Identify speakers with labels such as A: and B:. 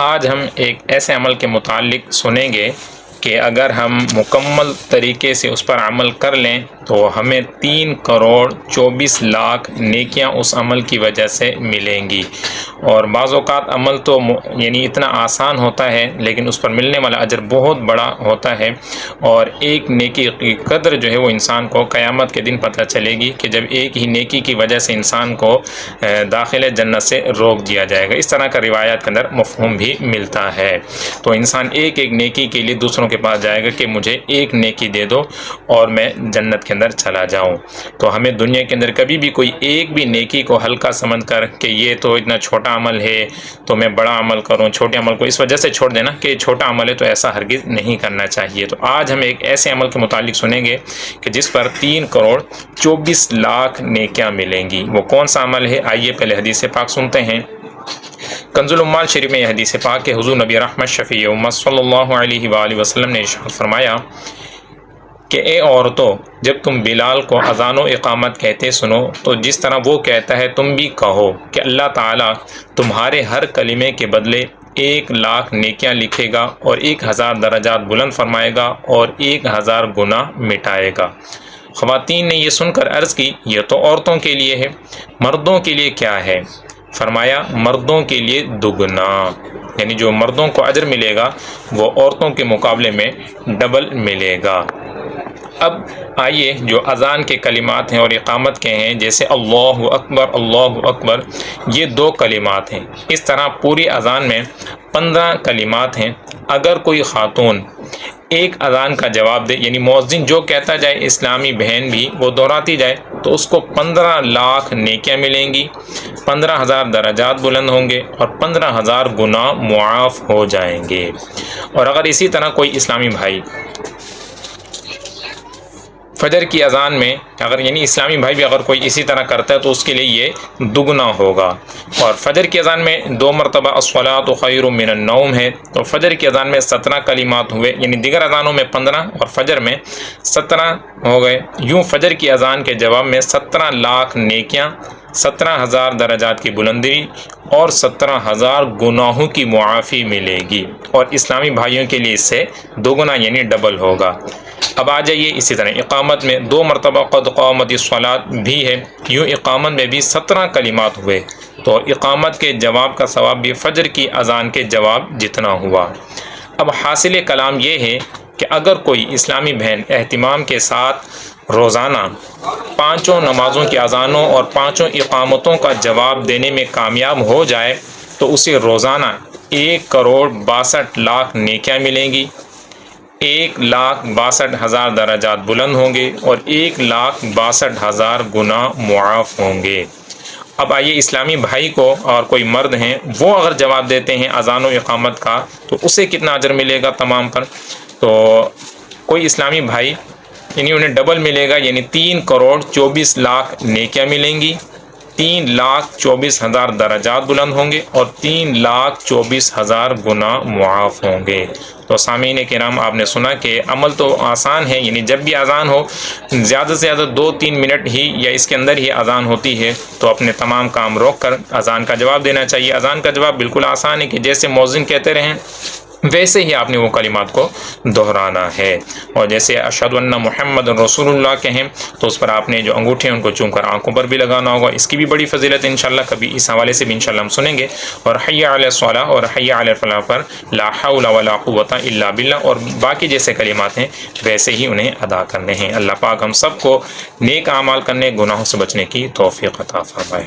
A: آج ہم ایک ایسے عمل کے متعلق سنیں گے کہ اگر ہم مکمل طریقے سے اس پر عمل کر لیں تو ہمیں 3,24,00,000 نیکیاں اس عمل کی وجہ سے ملیں گی۔ اور بعض اوقات عمل تو یعنی اتنا آسان ہوتا ہے لیکن اس پر ملنے والا اجر بہت بڑا ہوتا ہے، اور ایک نیکی کی قدر جو ہے وہ انسان کو قیامت کے دن پتہ چلے گی کہ جب ایک ہی نیکی کی وجہ سے انسان کو داخل جنت سے روک دیا جائے گا۔ اس طرح کا روایات کے اندر مفہوم بھی ملتا ہے۔ تو انسان ایک ایک نیکی کے لیے دوسروں کے پاس جائے گا کہ مجھے ایک نیکی دے دو اور میں جنت کے اندر چلا جاؤں۔ تو ہمیں دنیا کے اندر کبھی بھی کوئی ایک بھی نیکی کو ہلکا سمجھ کر کہ یہ تو اتنا چھوٹا عمل ہے تو میں بڑا عمل کروں، چھوٹے عمل کو اس وجہ سے چھوڑ دینا کہ چھوٹا عمل ہے تو ایسا ہرگز نہیں کرنا چاہیے۔ تو آج ہم ایک ایسے عمل کے متعلق سنیں گے کہ جس پر 3,24,00,000 نیکیاں ملیں گی۔ وہ کون سا عمل ہے؟ آئیے پہلے حدیث پاک سنتے ہیں۔ کنز العمال شریف میں یہ حدیث پاک کہ حضور نبی رحمت شفیع امت صلی اللہ علیہ وآلہ وسلم نے ارشاد فرمایا کہ اے عورتوں، جب تم بلال کو اذان و اقامت کہتے سنو تو جس طرح وہ کہتا ہے تم بھی کہو کہ اللہ تعالیٰ تمہارے ہر کلمے کے بدلے 1,00,000 نیکیاں لکھے گا اور 1,000 درجات بلند فرمائے گا اور 1,000 گناہ مٹائے گا۔ خواتین نے یہ سن کر عرض کی یہ تو عورتوں کے لیے ہے، مردوں کے لیے کیا ہے؟ فرمایا مردوں کے لیے دگنا، یعنی جو مردوں کو اجر ملے گا وہ عورتوں کے مقابلے میں ڈبل ملے گا۔ اب آئیے جو اذان کے کلمات ہیں اور اقامت کے ہیں، جیسے اللہ اکبر، یہ 2 کلمات ہیں۔ اس طرح پوری اذان میں 15 کلمات ہیں۔ اگر کوئی خاتون ایک اذان کا جواب دے، یعنی مؤذن جو کہتا جائے اسلامی بہن بھی وہ دہراتی جائے، تو اس کو 15,00,000 نیکیاں ملیں گی، 15,000 درجات بلند ہوں گے اور 15,000 گناہ معاف ہو جائیں گے۔ اور اگر اسی طرح کوئی اسلامی بھائی فجر کی اذان میں یعنی اسلامی بھائی بھی اگر کوئی اسی طرح کرتا ہے تو اس کے لیے یہ دگنا ہوگا۔ اور فجر کی اذان میں 2 مرتبہ الصلاۃ خیر من النوم ہے، تو فجر کی اذان میں 17 کلمات ہوئے، یعنی دیگر اذانوں میں 15 اور فجر میں 17 ہو گئے۔ یوں فجر کی اذان کے جواب میں 17,00,000 نیکیاں، 17,000 درجات کی بلندی اور 17,000 گناہوں کی معافی ملے گی، اور اسلامی بھائیوں کے لیے اس سے دوگنا یعنی ڈبل ہوگا۔ اب آ جائیے اسی طرح اقامت میں 2 مرتبہ قد قامت الصلاۃ بھی ہے، یوں اقامت میں بھی 17 کلمات ہوئے، تو اقامت کے جواب کا ثواب بھی فجر کی اذان کے جواب جتنا ہوا۔ اب حاصل کلام یہ ہے کہ اگر کوئی اسلامی بہن اہتمام کے ساتھ روزانہ 5 نمازوں کی اذانوں اور 5 اقامتوں کا جواب دینے میں کامیاب ہو جائے تو اسے روزانہ 1,62,00,000 نیکیاں ملیں گی، 1,62,000 درجات بلند ہوں گے اور 1,62,000 گناہ معاف ہوں گے۔ اب آئیے اسلامی بھائی کو اور کوئی مرد ہیں وہ اگر جواب دیتے ہیں اذان و اقامت کا تو اسے کتنا اجر ملے گا تمام پر؟ تو کوئی اسلامی بھائی یعنی انہیں ڈبل ملے گا، یعنی 3,24,00,000 نیکیاں ملیں گی، 3,24,000 درجات بلند ہوں گے اور 3,24,000 گناہ معاف ہوں گے۔ تو سامعین کرام، آپ نے سنا کہ عمل تو آسان ہے، یعنی جب بھی اذان ہو زیادہ سے زیادہ 2-3 منٹ ہی یا اس کے اندر ہی اذان ہوتی ہے تو اپنے تمام کام روک کر اذان کا جواب دینا چاہیے۔ اذان کا جواب بالکل آسان ہے کہ جیسے مؤذن کہتے رہیں ویسے ہی آپ نے وہ کلمات کو دہرانا ہے، اور جیسے اشہد ان محمد رسول اللہ کہیں تو اس پر آپ نے جو انگوٹھے ہیں ان کو چوم کر آنکھوں پر بھی لگانا ہوگا۔ اس کی بھی بڑی فضیلت انشاءاللہ کبھی اس حوالے سے بھی انشاءاللہ ہم سنیں گے۔ اور حی علی الصلاۃ اور حی علی الفلاح پر لا حول ولا قوۃ الا باللہ اور باقی جیسے کلمات ہیں ویسے ہی انہیں ادا کرنے ہیں۔ اللہ پاک ہم سب کو نیک اعمال کرنے، گناہوں سے بچنے کی توفیق عطا فرمائے۔